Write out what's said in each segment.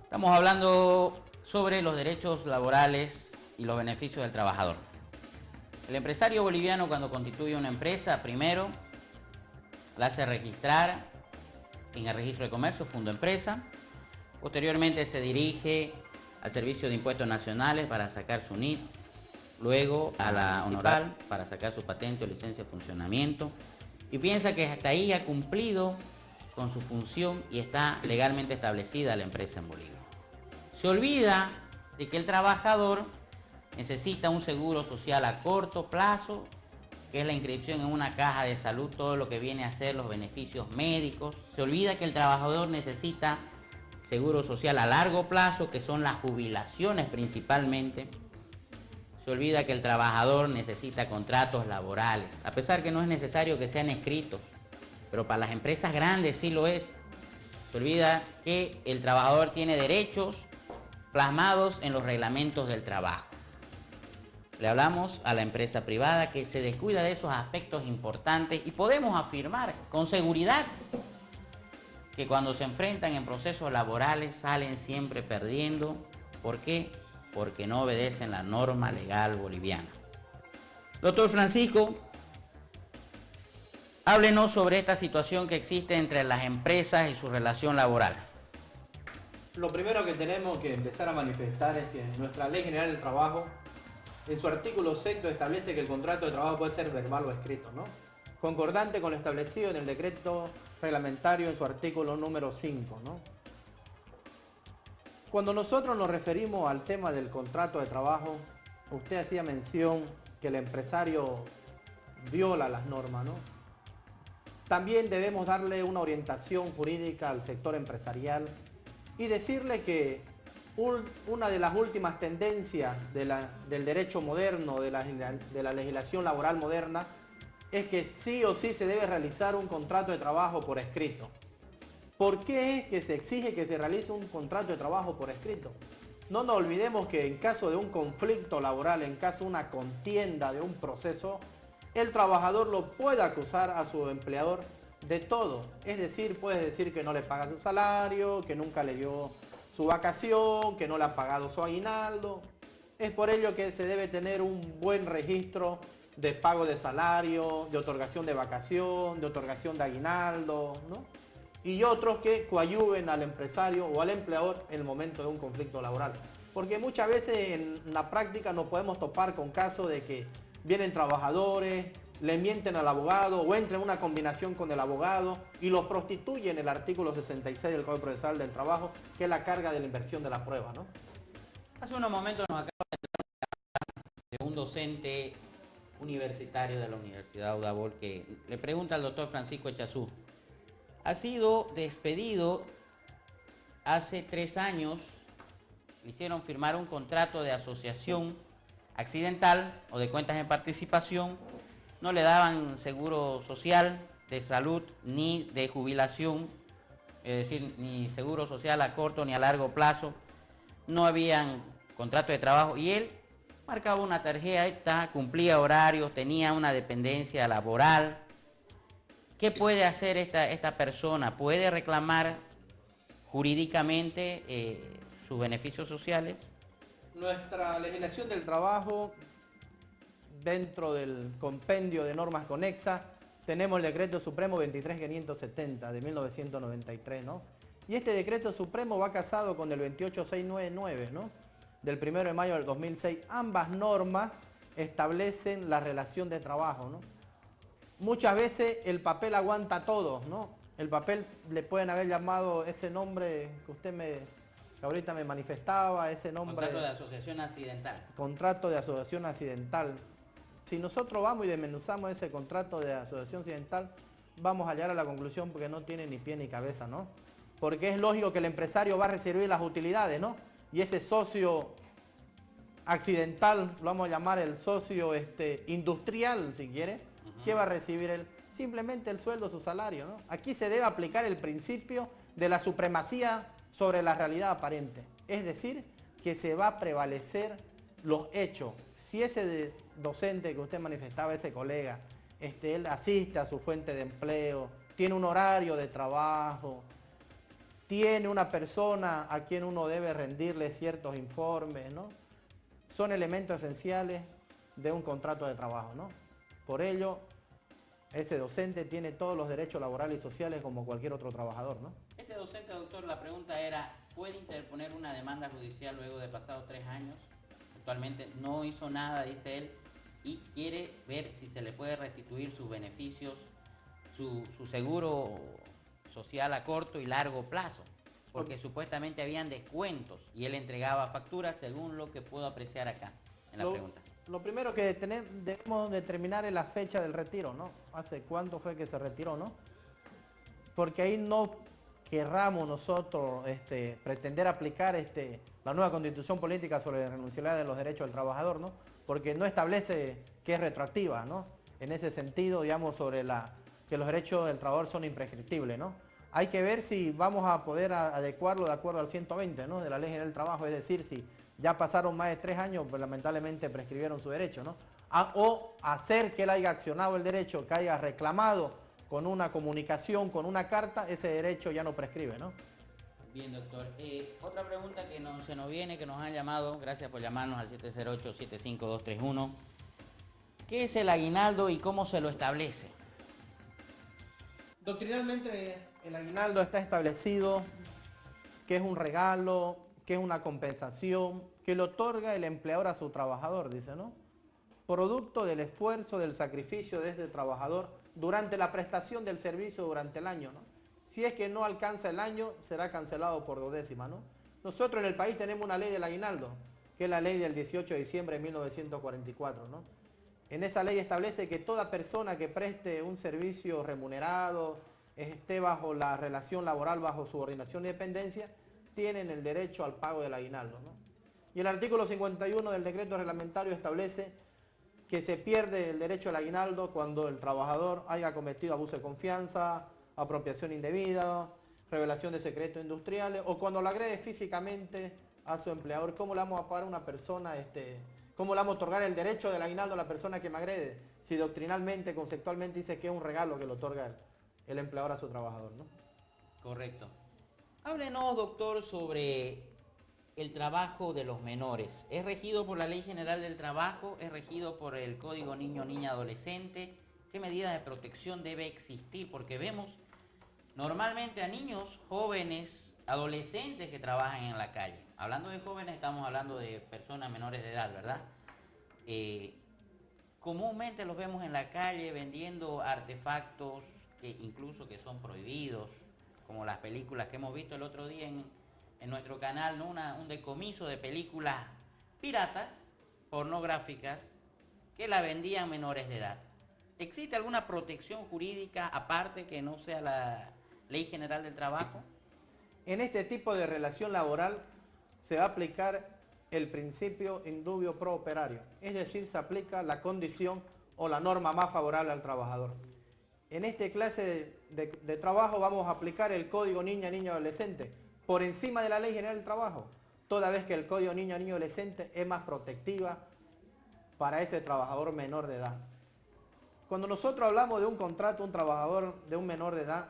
Estamos hablando sobre los derechos laborales y los beneficios del trabajador. El empresario boliviano, cuando constituye una empresa, primero la hace registrar en el registro de comercio, Fundo Empresa. Posteriormente se dirige al Servicio de Impuestos Nacionales para sacar su NIT, luego a la Honoral para sacar su patente o licencia de funcionamiento, y piensa que hasta ahí ha cumplido con su función y está legalmente establecida la empresa en Bolivia. Se olvida de que el trabajador necesita un seguro social a corto plazo, que es la inscripción en una caja de salud, todo lo que viene a ser los beneficios médicos. Se olvida que el trabajador necesita seguro social a largo plazo, que son las jubilaciones principalmente. Se olvida que el trabajador necesita contratos laborales, a pesar que no es necesario que sean escritos, pero para las empresas grandes sí lo es. Se olvida que el trabajador tiene derechos plasmados en los reglamentos del trabajo. Le hablamos a la empresa privada que se descuida de esos aspectos importantes y podemos afirmar con seguridad que cuando se enfrentan en procesos laborales salen siempre perdiendo. ¿Por qué? Porque no obedecen la norma legal boliviana. Doctor Francisco, háblenos sobre esta situación que existe entre las empresas y su relación laboral. Lo primero que tenemos que empezar a manifestar es que nuestra Ley General del Trabajo, en su artículo 6, establece que el contrato de trabajo puede ser verbal o escrito, ¿no? Concordante con lo establecido en el decreto reglamentario en su artículo número 5, ¿no? Cuando nosotros nos referimos al tema del contrato de trabajo, usted hacía mención que el empresario viola las normas, ¿no? También debemos darle una orientación jurídica al sector empresarial y decirle que una de las últimas tendencias del derecho moderno, de la legislación laboral moderna, es que sí o sí se debe realizar un contrato de trabajo por escrito. ¿Por qué es que se exige que se realice un contrato de trabajo por escrito? No nos olvidemos que en caso de un conflicto laboral, en caso de una contienda, de un proceso, el trabajador lo puede acusar a su empleador de todo. Es decir, puede decir que no le paga su salario, que nunca le dio su vacación, que no le ha pagado su aguinaldo. Es por ello que se debe tener un buen registro de pago de salario, de otorgación de vacación, de otorgación de aguinaldo, ¿no? Y otros que coadyuven al empresario o al empleador en el momento de un conflicto laboral. Porque muchas veces en la práctica nos podemos topar con casos de que vienen trabajadores, le mienten al abogado o entran en una combinación con el abogado y los prostituyen el artículo 66 del Código Procesal del Trabajo, que es la carga de la inversión de la prueba, ¿no? Hace unos momentos nos acaba de entrar de un docente universitario de la Universidad Udabol que le pregunta al doctor Francisco Echazú: ha sido despedido hace 3 años, le hicieron firmar un contrato de asociación accidental o de cuentas en participación, no le daban seguro social, de salud ni de jubilación, es decir, ni seguro social a corto ni a largo plazo, no habían contrato de trabajo y él marcaba una tarjeta, cumplía horarios, tenía una dependencia laboral. ¿Qué puede hacer esta persona? ¿Puede reclamar jurídicamente sus beneficios sociales? Nuestra legislación del trabajo, dentro del compendio de normas conexas, tenemos el Decreto Supremo 23570 de 1993, ¿no? Y este Decreto Supremo va casado con el 28699, ¿no? Del 1 de mayo del 2006. Ambas normas establecen la relación de trabajo, ¿no? Muchas veces el papel aguanta todo, ¿no? El papel le pueden haber llamado ese nombre que ahorita me manifestaba, ese nombre... Contrato de asociación accidental. Contrato de asociación accidental. Si nosotros vamos y desmenuzamos ese contrato de asociación accidental, vamos a llegar a la conclusión porque no tiene ni pie ni cabeza, ¿no? Porque es lógico que el empresario va a recibir las utilidades, ¿no? Y ese socio accidental, lo vamos a llamar el socio industrial, si quiere, ¿qué va a recibir él? Simplemente el sueldo, su salario, ¿no? Aquí se debe aplicar el principio de la supremacía sobre la realidad aparente. Es decir, que se va a prevalecer los hechos. Si ese docente que usted manifestaba, ese colega, él asiste a su fuente de empleo, tiene un horario de trabajo, tiene una persona a quien uno debe rendirle ciertos informes, ¿no? Son elementos esenciales de un contrato de trabajo, ¿no? Por ello, ese docente tiene todos los derechos laborales y sociales como cualquier otro trabajador, ¿no? Este docente, doctor, la pregunta era, ¿puede interponer una demanda judicial luego de pasados 3 años? Actualmente no hizo nada, dice él, y quiere ver si se le puede restituir sus beneficios, su seguro social a corto y largo plazo, porque supuestamente habían descuentos y él entregaba facturas según lo que puedo apreciar acá en la pregunta. Lo primero que debemos determinar es la fecha del retiro, ¿no? ¿Hace cuánto fue que se retiró, no? Porque ahí no querramos nosotros pretender aplicar la nueva constitución política sobre la renunciabilidad de los derechos del trabajador, ¿no? Porque no establece que es retroactiva, ¿no? En ese sentido, digamos, sobre que los derechos del trabajador son imprescriptibles, ¿no? Hay que ver si vamos a poder adecuarlo de acuerdo al 120, ¿no? De la Ley General del Trabajo, es decir, si ya pasaron más de 3 años, pues lamentablemente prescribieron su derecho, ¿no? O hacer que él haya accionado el derecho, que haya reclamado con una comunicación, con una carta, ese derecho ya no prescribe, ¿no? Bien, doctor. Otra pregunta que se nos viene, que nos han llamado, gracias por llamarnos al 708-75231. ¿Qué es el aguinaldo y cómo se lo establece? Doctrinalmente el aguinaldo está establecido que es un regalo, que es una compensación, que le otorga el empleador a su trabajador, dice, ¿no? Producto del esfuerzo, del sacrificio de este trabajador durante la prestación del servicio durante el año, ¿no? Si es que no alcanza el año, será cancelado por 2/10, ¿no? Nosotros en el país tenemos una ley del aguinaldo, que es la ley del 18 de diciembre de 1944, ¿no? En esa ley establece que toda persona que preste un servicio remunerado, esté bajo la relación laboral, bajo subordinación y dependencia, tienen el derecho al pago del aguinaldo, ¿no? Y el artículo 51 del decreto reglamentario establece que se pierde el derecho al aguinaldo cuando el trabajador haya cometido abuso de confianza, apropiación indebida, revelación de secretos industriales, o cuando lo agrede físicamente a su empleador. ¿Cómo le vamos a pagar a una persona, cómo le vamos a otorgar el derecho del aguinaldo a la persona que me agrede? Si doctrinalmente, conceptualmente dice que es un regalo que le otorga el empleador a su trabajador, ¿no? Correcto. Háblenos, doctor, sobre el trabajo de los menores. ¿Es regido por la Ley General del Trabajo? ¿Es regido por el Código Niño-Niña Adolescente? ¿Qué medidas de protección debe existir? Porque vemos normalmente a niños, jóvenes, adolescentes que trabajan en la calle. Hablando de jóvenes, estamos hablando de personas menores de edad, ¿verdad? Comúnmente los vemos en la calle vendiendo artefactos que incluso que son prohibidos, como las películas que hemos visto el otro día en nuestro canal, ¿no? Un decomiso de películas piratas, pornográficas, que la vendían menores de edad. ¿Existe alguna protección jurídica aparte que no sea la Ley General del Trabajo? En este tipo de relación laboral se va a aplicar el principio in dubio pro operario, es decir, se aplica la condición o la norma más favorable al trabajador. En esta clase de trabajo vamos a aplicar el Código Niña-Niño Adolescente por encima de la Ley General del Trabajo, toda vez que el Código Niña-Niño Adolescente es más protectiva para ese trabajador menor de edad. Cuando nosotros hablamos de un contrato, un trabajador de un menor de edad,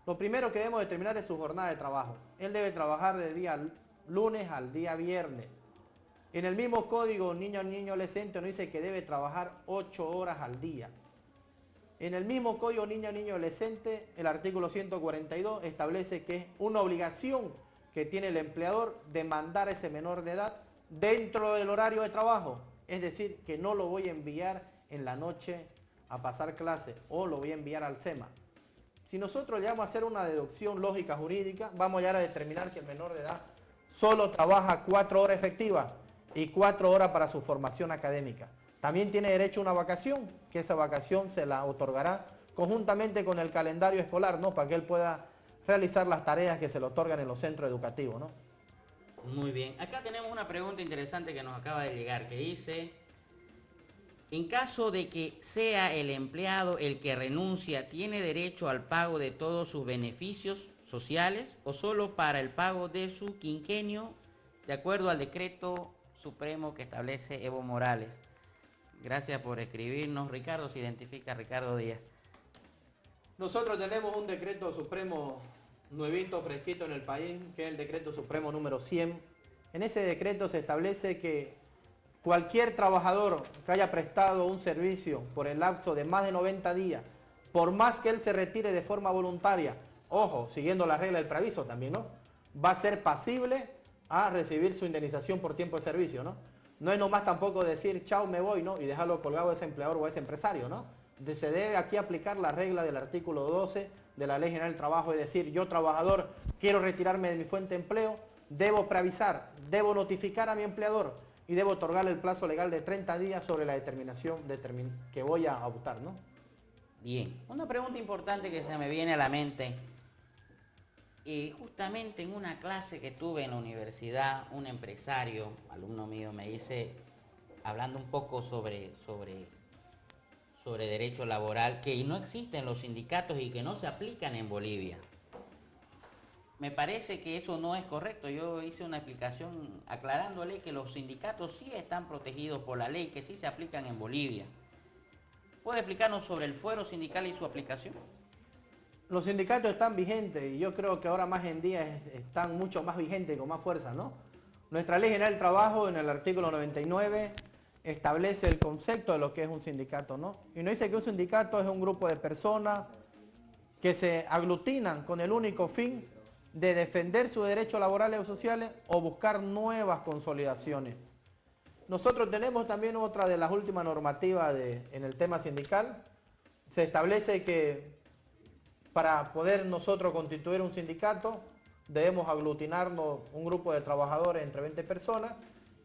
lo primero que debemos determinar es su jornada de trabajo. Él debe trabajar de día lunes al día viernes. En el mismo Código Niño-Niño Adolescente nos dice que debe trabajar 8 horas al día. En el mismo Código Niño-Niño Adolescente, el artículo 142 establece que es una obligación que tiene el empleador de mandar a ese menor de edad dentro del horario de trabajo. Es decir, que no lo voy a enviar en la noche a pasar clase o lo voy a enviar al SEMA. Si nosotros le vamos a hacer una deducción lógica jurídica, vamos a llegar a determinar que el menor de edad solo trabaja 4 horas efectivas y 4 horas para su formación académica. También tiene derecho a una vacación, que esa vacación se la otorgará conjuntamente con el calendario escolar, ¿no? Para que él pueda realizar las tareas que se le otorgan en los centros educativos, ¿no? Muy bien. Acá tenemos una pregunta interesante que nos acaba de llegar, que dice: en caso de que sea el empleado el que renuncia, ¿tiene derecho al pago de todos sus beneficios sociales o solo para el pago de su quinquenio, de acuerdo al decreto supremo que establece Evo Morales? Gracias por escribirnos. Ricardo, se identifica Ricardo Díaz. Nosotros tenemos un decreto supremo nuevito, fresquito en el país, que es el decreto supremo número 100. En ese decreto se establece que cualquier trabajador que haya prestado un servicio por el lapso de más de 90 días, por más que él se retire de forma voluntaria, ojo, siguiendo la regla del preaviso también, ¿no?, va a ser pasible a recibir su indemnización por tiempo de servicio, ¿no? No es nomás tampoco decir, chao, me voy, ¿no?, y dejarlo colgado a ese empleador o a ese empresario, ¿no? Se debe aquí aplicar la regla del artículo 12 de la Ley General del Trabajo, es decir, yo trabajador quiero retirarme de mi fuente de empleo, debo preavisar, debo notificar a mi empleador y debo otorgarle el plazo legal de 30 días sobre la determinación que voy a optar, ¿no? Bien, una pregunta importante que se me viene a la mente. Justamente en una clase que tuve en la universidad, un empresario, alumno mío, me dice, hablando un poco sobre derecho laboral, que no existen los sindicatos y que no se aplican en Bolivia. Me parece que eso no es correcto. Yo hice una explicación aclarándole que los sindicatos sí están protegidos por la ley, que sí se aplican en Bolivia. ¿Puede explicarnos sobre el fuero sindical y su aplicación? Los sindicatos están vigentes y yo creo que ahora más en día están mucho más vigentes, con más fuerza, ¿no? Nuestra Ley General del Trabajo, en el artículo 99, establece el concepto de lo que es un sindicato, ¿no? Y nos dice que un sindicato es un grupo de personas que se aglutinan con el único fin de defender sus derechos laborales o sociales o buscar nuevas consolidaciones. Nosotros tenemos también otra de las últimas normativas en el tema sindical. Se establece que para poder nosotros constituir un sindicato debemos aglutinarnos un grupo de trabajadores entre 20 personas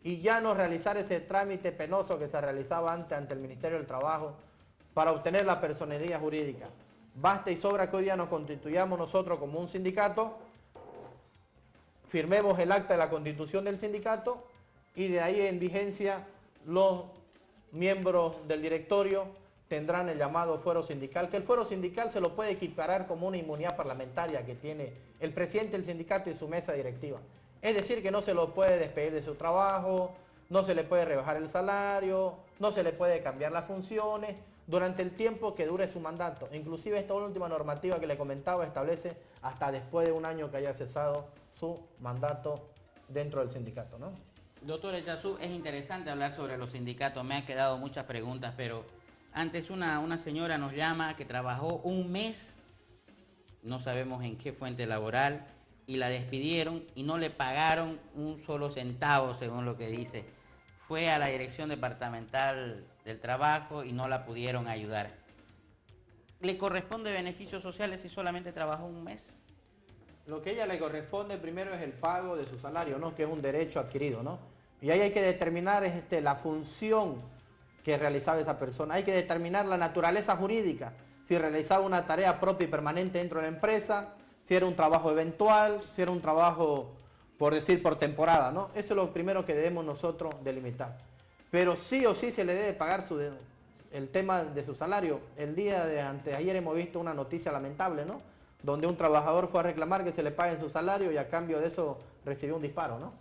y ya no realizar ese trámite penoso que se realizaba antes ante el Ministerio del Trabajo para obtener la personería jurídica. Basta y sobra que hoy día nos constituyamos nosotros como un sindicato, firmemos el acta de la constitución del sindicato y de ahí en vigencia los miembros del directorio tendrán el llamado fuero sindical, que el fuero sindical se lo puede equiparar como una inmunidad parlamentaria que tiene el presidente del sindicato y su mesa directiva. Es decir, que no se lo puede despedir de su trabajo, no se le puede rebajar el salario, no se le puede cambiar las funciones durante el tiempo que dure su mandato. Inclusive esta última normativa que le comentaba establece hasta después de un año que haya cesado su mandato dentro del sindicato, ¿no? Doctor Echazú, es interesante hablar sobre los sindicatos, me han quedado muchas preguntas, pero antes una señora nos llama que trabajó un mes, no sabemos en qué fuente laboral, y la despidieron y no le pagaron un solo centavo, según lo que dice. Fue a la Dirección Departamental del Trabajo y no la pudieron ayudar. ¿Le corresponde beneficios sociales si solamente trabajó un mes? Lo que a ella le corresponde primero es el pago de su salario, ¿no?, que es un derecho adquirido, ¿no? Y ahí hay que determinar la función que realizaba esa persona. Hay que determinar la naturaleza jurídica, si realizaba una tarea propia y permanente dentro de la empresa, si era un trabajo eventual, si era un trabajo, por decir, por temporada, ¿no? Eso es lo primero que debemos nosotros delimitar. Pero sí o sí se le debe pagar el tema de su salario. El día de anteayer hemos visto una noticia lamentable, ¿no?, donde un trabajador fue a reclamar que se le pague su salario y a cambio de eso recibió un disparo, ¿no?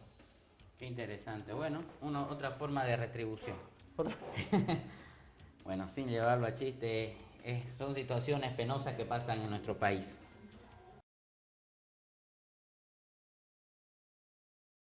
Qué interesante. Bueno, otra forma de retribución. Bueno, sin llevarlo a chiste, son situaciones penosas que pasan en nuestro país.